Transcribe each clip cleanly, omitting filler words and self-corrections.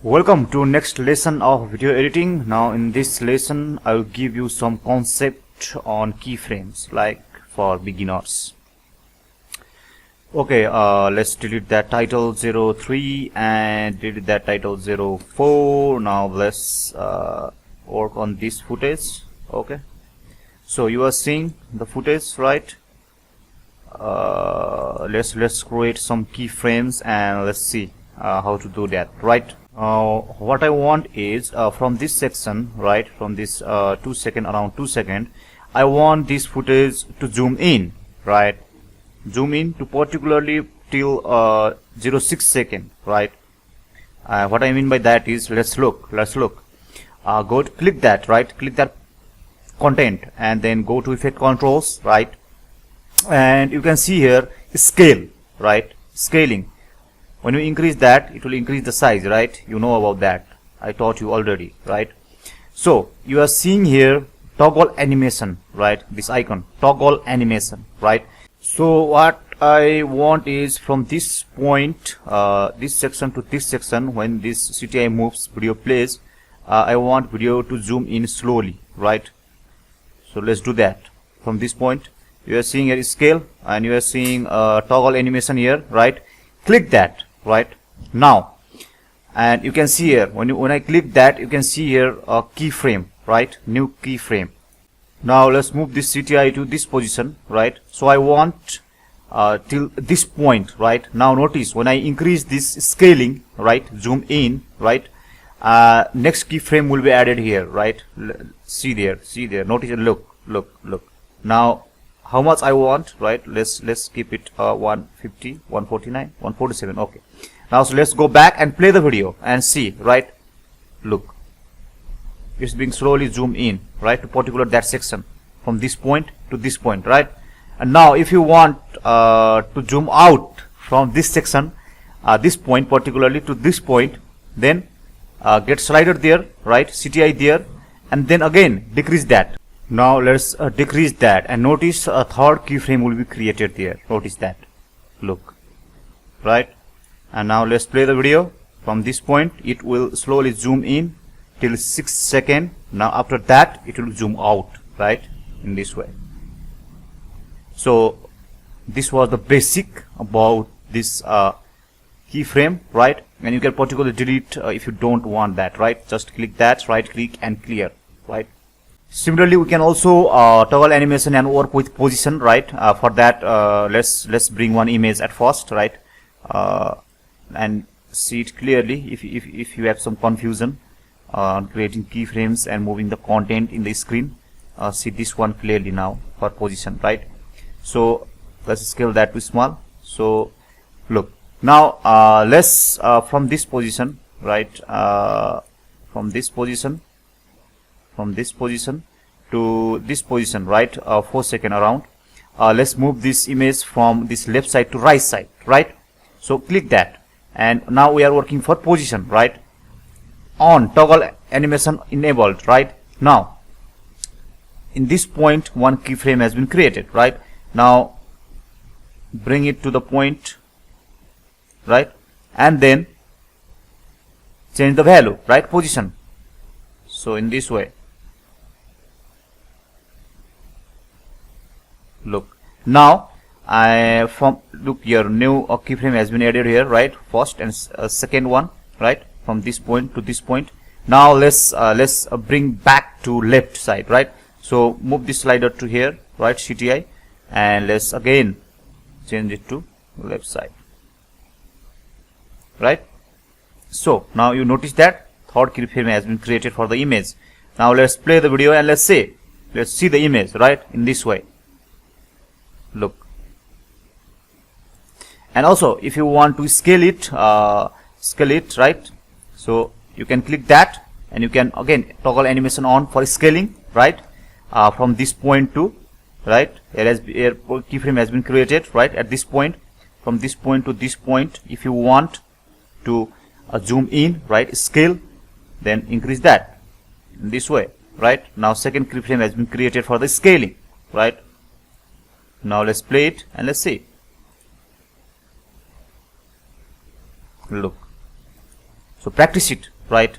Welcome to next lesson of video editing. Now in this lesson I will give you some concept on keyframes like for beginners. Okay, let's delete that title 03 and delete that title 04. Now let's work on this footage. Okay, so you are seeing the footage, right? Let's create some keyframes and let's see how to do that, right? What I want is from this section, right, from this 2 second, around 2 second, I want this footage to zoom in, right, zoom in to particularly till 06 second, right. What I mean by that is, let's look, go to click that, right, click that content and then go to effect controls, right, and you can see here scale, right, scaling. When you increase that, it will increase the size, right? You know about that. I taught you already, right? So you are seeing here toggle animation, right? This icon, toggle animation, right? So what I want is from this point, this section to this section, when this CTI moves, video plays, I want video to zoom in slowly, right? So let's do that. From this point, you are seeing a scale and you are seeing toggle animation here, right? Click that. Right now, and you can see here when I click that, you can see here a keyframe, right, new keyframe. Now let's move this CTI to this position, right? So I want till this point, right? Now notice when I increase this scaling, right, zoom in, right, next keyframe will be added here, right? See there, notice, look. Now how much I want, right? Let's keep it 150, 149, 147. Okay, now so let's go back and play the video and see, right? Look, it's being slowly zoomed in, right, to particular that section from this point to this point, right? And now if you want to zoom out from this section, this point particularly to this point, then get slider there, right, CTI there, and then again decrease that. Now let's decrease that and notice a third keyframe will be created there. Notice that. Look, right? And now let's play the video. From this point, it will slowly zoom in till 6 seconds. Now after that, it will zoom out, right? In this way. So this was the basic about this keyframe, right? And you can particularly delete if you don't want that, right? Just click that, right click and clear, right? Similarly, we can also toggle animation and work with position, right? For that, let's bring one image at first, right? And see it clearly. If you have some confusion on creating keyframes and moving the content in the screen, see this one clearly now for position, right? So let's scale that to small. So look now, let's from this position, right? From this position to this position, right, 4 seconds around. Let's move this image from this left side to right side, right? So click that, and now we are working for position, right? On toggle animation enabled, right? Now in this point, one keyframe has been created, right? Now bring it to the point, right, and then change the value, right, position. So in this way, look now look here, new keyframe has been added here, right? First and second one, right, from this point to this point. Now let's bring back to left side, right? So move this slider to here, right, CTI, and let's again change it to left side, right? So now you notice that third keyframe has been created for the image. Now let's play the video and let's see the image, right, in this way. Look, and also if you want to scale it, right, so you can click that and you can again toggle animation on for scaling, right, from this point to, right, keyframe has been created, right, at this point. From this point to this point, if you want to zoom in, right, scale, then increase that in this way, right? Now second keyframe has been created for the scaling, right? Now let's play it and let's see. Look, So practice it, right?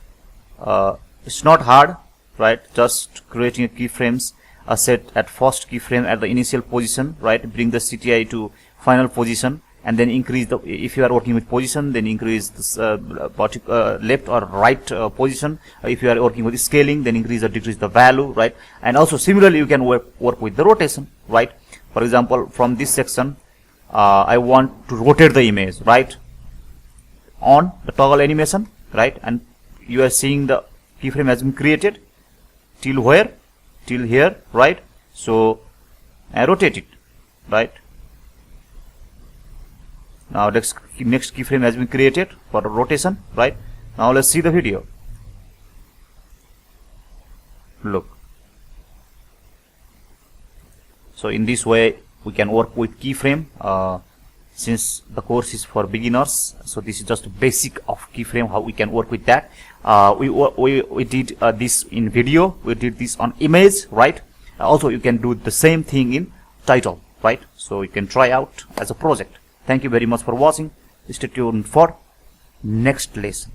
It's not hard, right? Just creating a keyframes, set at first keyframe at the initial position, right? Bring the CTI to final position, and then increase the, if you are working with position, then increase this left or right position. If you are working with scaling, then increase or decrease the value, right? And also similarly you can work with the rotation, right? For example, from this section, I want to rotate the image, right? On the toggle animation, right? And you are seeing the keyframe has been created till where? Till here, right? So I rotate it, right? Now next keyframe has been created for rotation, right? Now let's see the video. Look. So in this way we can work with keyframe. Since the course is for beginners, so this is just basic of keyframe, how we can work with that. We did this in video, we did this on image, right? Also you can do the same thing in title, right? So you can try out as a project. Thank you very much for watching. Stay tuned for next lesson.